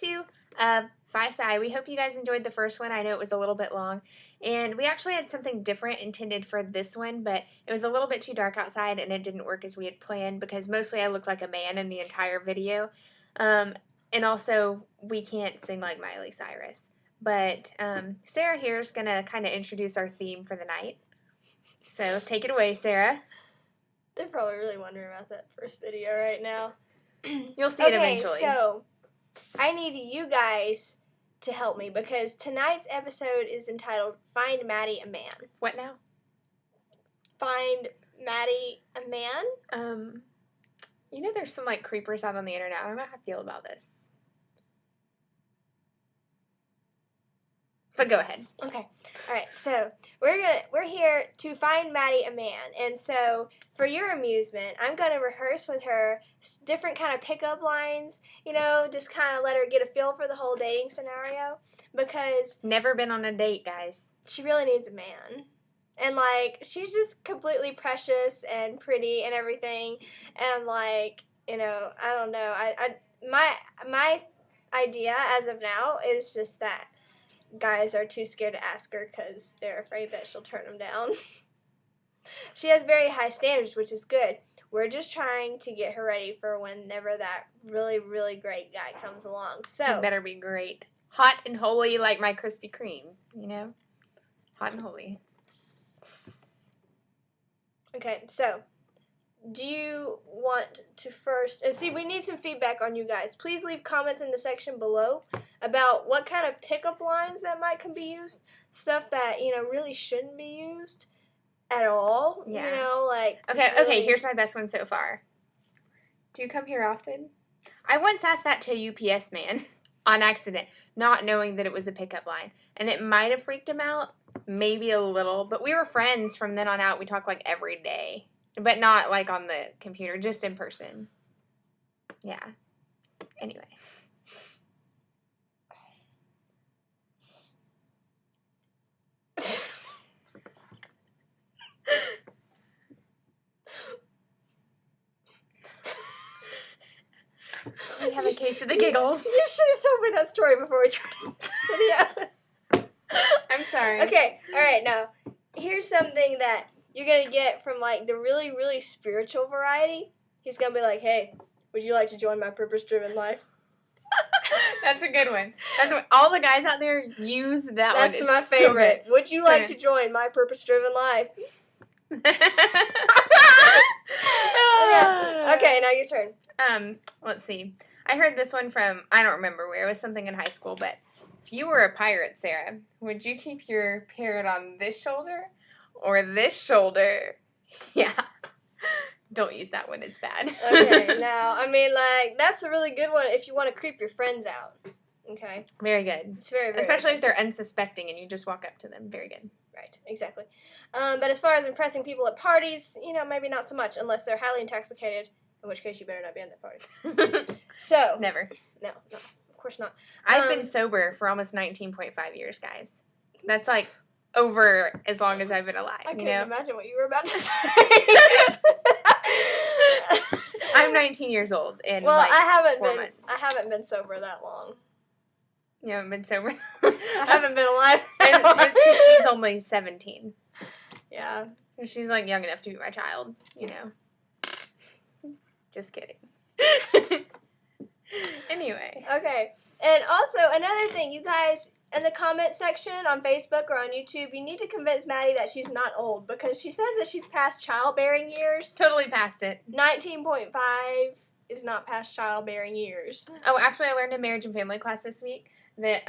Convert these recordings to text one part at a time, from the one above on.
to Phi Psi. We hope you guys enjoyed the first one. I know it was a little bit long. And we actually had something different intended for this one, but it was a little bit too dark outside and it didn't work as we had planned because mostly I look like a man in the entire video. And also, we can't sing like Miley Cyrus. But Sarah here is going to kind of introduce our theme for the night. So take it away, Sarah. They're probably really wondering about that first video right now. You'll see it eventually. Okay, so I need you guys to help me because tonight's episode is entitled Find Maddie a Man. What now? Find Maddie a Man? You know there's some like creepers out on the internet. I don't know how I feel about this. But go ahead. Okay. All right. So we're here to find Maddie a man, and so for your amusement, I'm gonna rehearse with her different kind of pickup lines. You know, just kind of let her get a feel for the whole dating scenario because never been on a date, guys. She really needs a man, and like she's just completely precious and pretty and everything, and like I don't know. My idea as of now is just that guys are too scared to ask her because they're afraid that she'll turn them down. She has very high standards, which is good. We're just trying to get her ready for whenever that really, really great guy comes along. So it better be great. Hot and holy like my Krispy Kreme, you know? Hot and holy. Okay, so do you want to first... And see, we need some feedback on you guys. Please leave comments in the section below about what kind of pickup lines that might can be used. Stuff that, really shouldn't be used at all. Yeah. Like... Okay, here's my best one so far. Do you come here often? I once asked that to a UPS man on accident, not knowing that it was a pickup line. And it might have freaked him out, maybe a little. But we were friends from then on out. We talked like every day. But not like on the computer, just in person. Yeah. Anyway. We have a case of the giggles. You should have told me that story before we tried it. I'm sorry. Okay, alright, now, here's something that you're going to get from, like, the really, really spiritual variety. He's going to be like, hey, would you like to join my purpose-driven life? That's a good one. That's what, all the guys out there use that one. That's my favorite. So would you like to join my purpose-driven life? Okay, now your turn. Let's see. I heard this one from, I don't remember where. It was something in high school, but if you were a pirate, Sarah, would you keep your parrot on this shoulder or this shoulder? Yeah. Don't use that one. It's bad. Okay, now, that's a really good one if you want to creep your friends out. Okay? Very good. It's very, very especially good. if they're unsuspecting and you just walk up to them. Very good. Right, exactly. But as far as impressing people at parties, maybe not so much unless they're highly intoxicated, in which case you better not be at that party. So. Never. No, of course not. I've been sober for almost 19.5 years, guys. That's like over as long as I've been alive. I couldn't imagine what you were about to say. I'm 19 years old in I haven't been sober that long. You haven't been sober? I haven't been alive. And it's because she's only 17. Yeah. She's like young enough to be my child, Just kidding. Anyway. Okay. And also, another thing, you guys, in the comment section on Facebook or on YouTube, you need to convince Maddie that she's not old because she says that she's past childbearing years. Totally past it. 19.5 is not past childbearing years. Oh, actually, I learned in marriage and family class this week that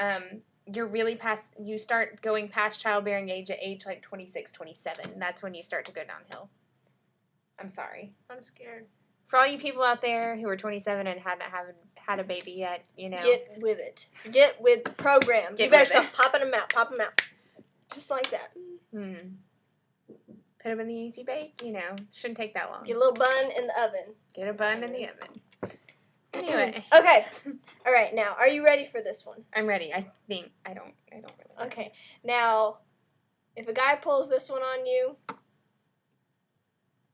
you start going past childbearing age at age like 26, 27. That's when you start to go downhill. I'm sorry. I'm scared. For all you people out there who are 27 and haven't had a baby yet, Get with it. Get with the program. You better start popping them out. Pop them out. Just like that. Put them in the easy bake, Shouldn't take that long. Get a little bun in the oven. Get a bun in the oven. Anyway. Okay. All right. Now, are you ready for this one? I'm ready. I don't really. Okay. Now, if a guy pulls this one on you,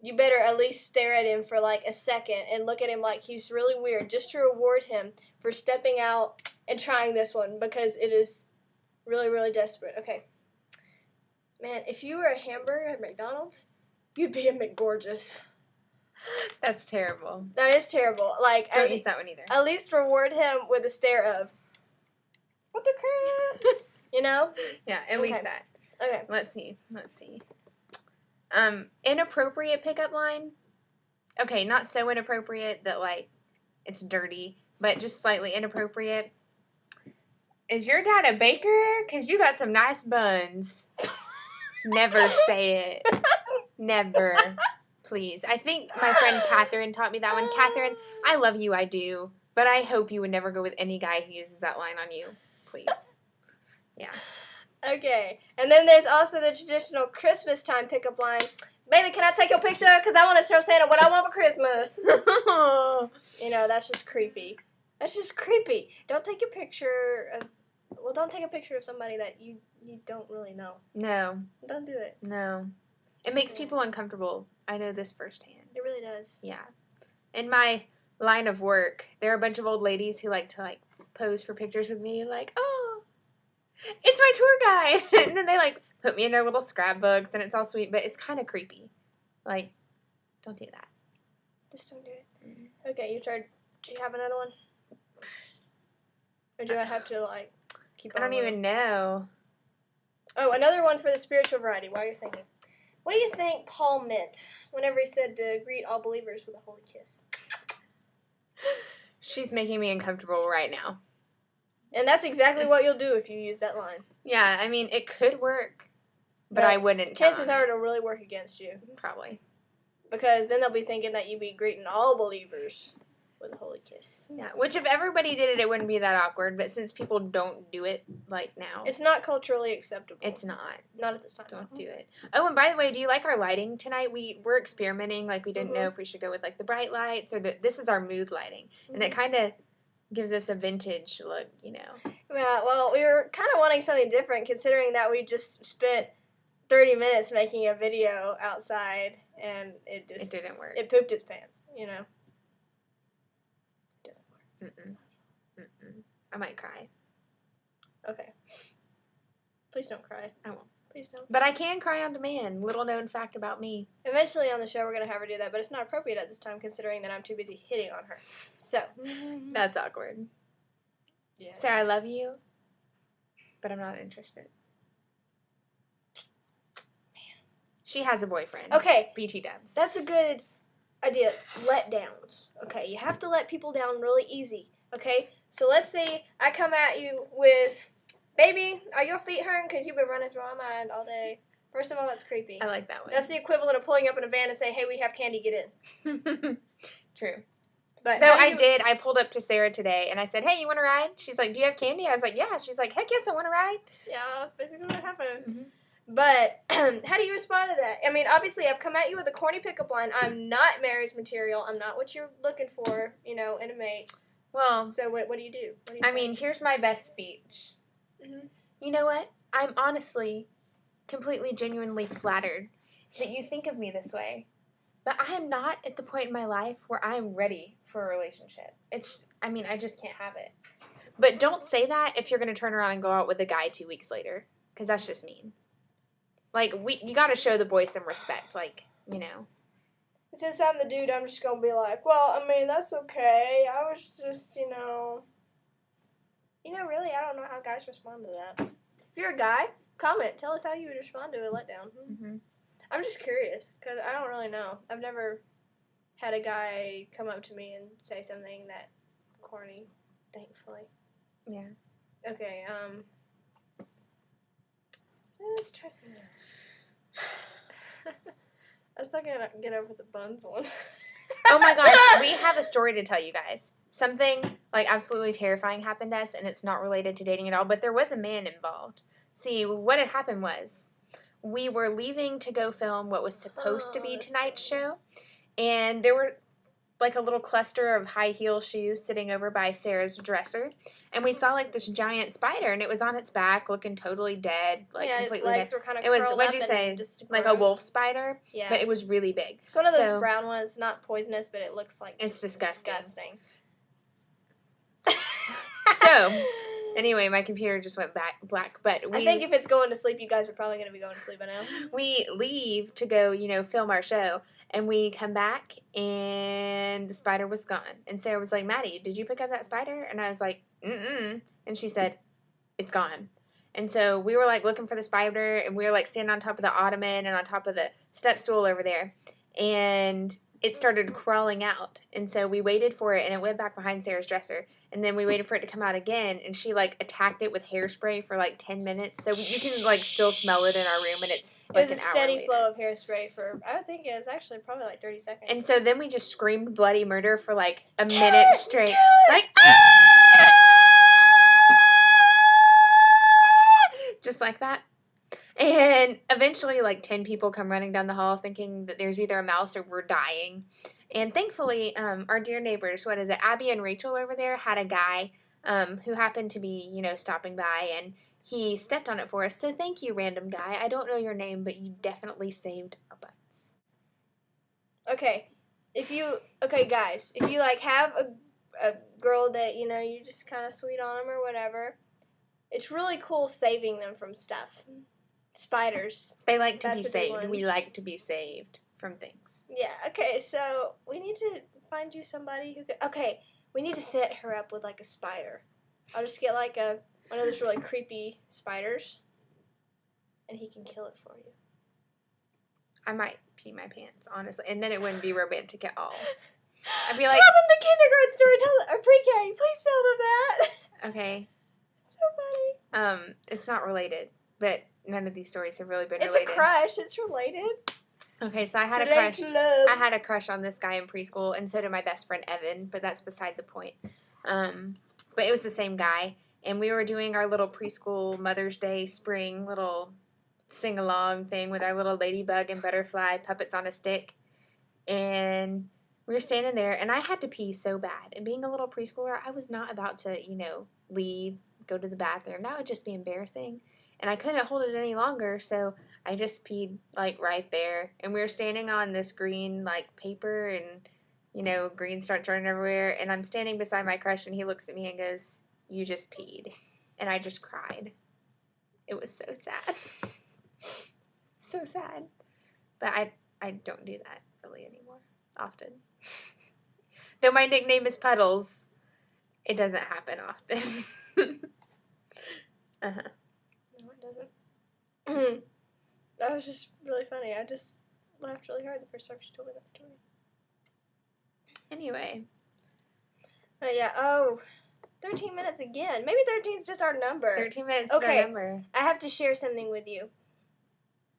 you better at least stare at him for like a second and look at him like he's really weird just to reward him for stepping out and trying this one because it is really, really desperate. Okay. Man, if you were a hamburger at McDonald's, you'd be a McGorgeous. That's terrible. That is terrible. Like, Don't use that one either. At least reward him with a stare of, what the crap? You know? Yeah, at least that. Okay. Let's see. Inappropriate pickup line. Okay, not so inappropriate that, like, it's dirty, but just slightly inappropriate. Is your dad a baker? Because you got some nice buns. Never say it. Never. Please. I think my friend Catherine taught me that one. Catherine, I love you, I do. But I hope you would never go with any guy who uses that line on you. Please. Yeah. Okay. And then there's also the traditional Christmas time pickup line. Baby, can I take your picture? Because I want to show Santa what I want for Christmas. You know, that's just creepy. That's just creepy. Don't take a picture of... Well, don't take a picture of somebody that you don't really know. No. Don't do it. No. It makes people uncomfortable. I know this firsthand. It really does. Yeah. In my line of work, there are a bunch of old ladies who like to, like, pose for pictures with me. Like, oh, it's my tour guide. And then they, like, put me in their little scrapbooks, and it's all sweet, but it's kind of creepy. Like, don't do that. Just don't do it. Mm-hmm. Okay, you tried. Do you have another one? Or do I have to, like, keep on? I don't even know. Oh, another one for the spiritual variety while you're thinking. What do you think Paul meant whenever he said to greet all believers with a holy kiss? She's making me uncomfortable right now. And that's exactly what you'll do if you use that line. Yeah, I mean, it could work, but I wouldn't. Chances are it'll really work against you. Probably. Because then they'll be thinking that you'd be greeting all believers with a holy kiss. Yeah, which if everybody did it, it wouldn't be that awkward. But since people don't do it, like, now. It's not culturally acceptable. It's not. Not at this time. Don't do it. Oh, and by the way, do you like our lighting tonight? We're experimenting. Like, we didn't know if we should go with, like, the bright lights or this is our mood lighting. And it kind of gives us a vintage look, you know. Yeah, well, we were kind of wanting something different considering that we just spent 30 minutes making a video outside and it didn't work. It pooped its pants, you know. It doesn't work. I might cry. Okay. Please don't cry. I won't. Please don't. But I can cry on demand. Little known fact about me. Eventually on the show we're going to have her do that, but it's not appropriate at this time considering that I'm too busy hitting on her. So. That's awkward. Yeah. Sarah, I love you, but I'm not interested. Man. She has a boyfriend. Okay. BT dubs. That's a good idea. Letdowns. Okay, you have to let people down really easy. Okay? So let's say I come at you with, baby, are your feet hurting because you've been running through my mind all day? First of all, that's creepy. I like that one. That's the equivalent of pulling up in a van and saying, hey, we have candy, get in. True. But no, I pulled up to Sarah today and I said, hey, you want to ride? She's like, do you have candy? I was like, yeah. She's like, heck yes, I want to ride. Yeah, that's basically what happened. But how do you respond to that? I mean, obviously, I've come at you with a corny pickup line. I'm not marriage material. I'm not what you're looking for, you know, in a mate. Well, so what do you do? I mean, here's my best speech. You know what? I'm honestly, completely, genuinely flattered that you think of me this way. But I am not at the point in my life where I am ready for a relationship. I just can't have it. But don't say that if you're going to turn around and go out with a guy 2 weeks later. Because that's just mean. Like, you got to show the boy some respect. Like, you know. Since I'm the dude, I'm just going to be like, well, I mean, that's okay. I was just, you know, really, I don't know how guys respond to that. If you're a guy, comment. Tell us how you would respond to a letdown. I'm just curious, because I don't really know. I've never had a guy come up to me and say something that corny, thankfully. Yeah. Okay, let's try something else. I was not going to get over the buns one. Oh my gosh, we have a story to tell you guys. Something, like, absolutely terrifying happened to us, and it's not related to dating at all, but there was a man involved. See, what had happened was, we were leaving to go film what was supposed to be tonight's show, and there were, like, a little cluster of high heel shoes sitting over by Sarah's dresser, and we saw, like, this giant spider, and it was on its back, looking totally dead, like, completely its legs dead. were kind of It was, curled what'd up you say, and just like a wolf spider? Yeah. But it was really big. It's one of those brown ones, not poisonous, but it looks like it's disgusting. So, anyway, my computer just went black. But I think if it's going to sleep, you guys are probably going to be going to sleep by now. We leave to go, film our show. And we come back, and the spider was gone. And Sarah was like, Maddie, did you pick up that spider? And I was like, mm-mm. And she said, it's gone. And so we were, like, looking for the spider, and we were, like, standing on top of the ottoman and on top of the step stool over there. And it started crawling out. And so we waited for it, and it went back behind Sarah's dresser. And then we waited for it to come out again, and she, like, attacked it with hairspray for, like, 10 minutes. So you can, like, still smell it in our room, and it's, like, it was a steady flow of hairspray for, I would think it was actually probably, like, 30 seconds. And so then we just screamed bloody murder for, like, a minute straight. Like, just like that. And eventually, like, 10 people come running down the hall thinking that there's either a mouse or we're dying. And thankfully, our dear neighbors, Abby and Rachel over there, had a guy who happened to be, stopping by, and he stepped on it for us. So thank you, random guy. I don't know your name, but you definitely saved our butts. Okay. Guys, if you, like, have a girl that, you just kind of sweet on them or whatever, it's really cool saving them from stuff. Spiders. They like to be saved. We like to be saved from things. Yeah, okay, so we need to find you somebody who could... Okay, we need to set her up with, like, a spider. I'll just get, like, one of those really creepy spiders, and he can kill it for you. I might pee my pants, honestly, and then it wouldn't be romantic at all. I'd be like... Tell them the kindergarten story, or pre-K, please tell them that. Okay. It's so funny. It's not related, but none of these stories have really been related. It's a crush, it's related. Okay, so I had a crush. I had a crush on this guy in preschool, and so did my best friend Evan, but that's beside the point. But it was the same guy, and we were doing our little preschool Mother's Day spring little sing-along thing with our little ladybug and butterfly puppets on a stick, and we were standing there, and I had to pee so bad. And being a little preschooler, I was not about to, leave, go to the bathroom. That would just be embarrassing, and I couldn't hold it any longer, so I just peed, like, right there. And we were standing on this green, like, paper, and, green starts running everywhere. And I'm standing beside my crush, and he looks at me and goes, you just peed. And I just cried. It was so sad. So sad. But I don't do that really anymore, often. Though my nickname is Puddles, it doesn't happen often. No, it doesn't. That was just really funny. I just laughed really hard the first time she told me that story. Anyway. Yeah, 13 minutes again. Maybe 13 is just our number. 13 minutes is our number. I have to share something with you.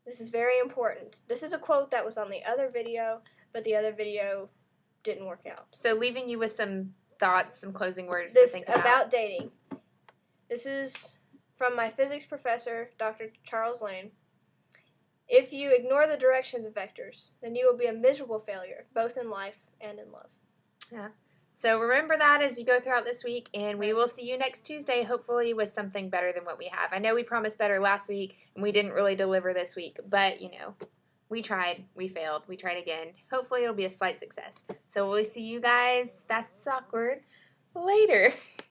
This is very important. This is a quote that was on the other video, but the other video didn't work out. So leaving you with some thoughts, some closing words to think about dating. This is from my physics professor, Dr. Charles Lane. If you ignore the directions of vectors, then you will be a miserable failure, both in life and in love. Yeah. So remember that as you go throughout this week, and we will see you next Tuesday, hopefully with something better than what we have. I know we promised better last week, and we didn't really deliver this week, but, we tried, we failed, we tried again. Hopefully it'll be a slight success. So we'll see you guys, that's awkward, later.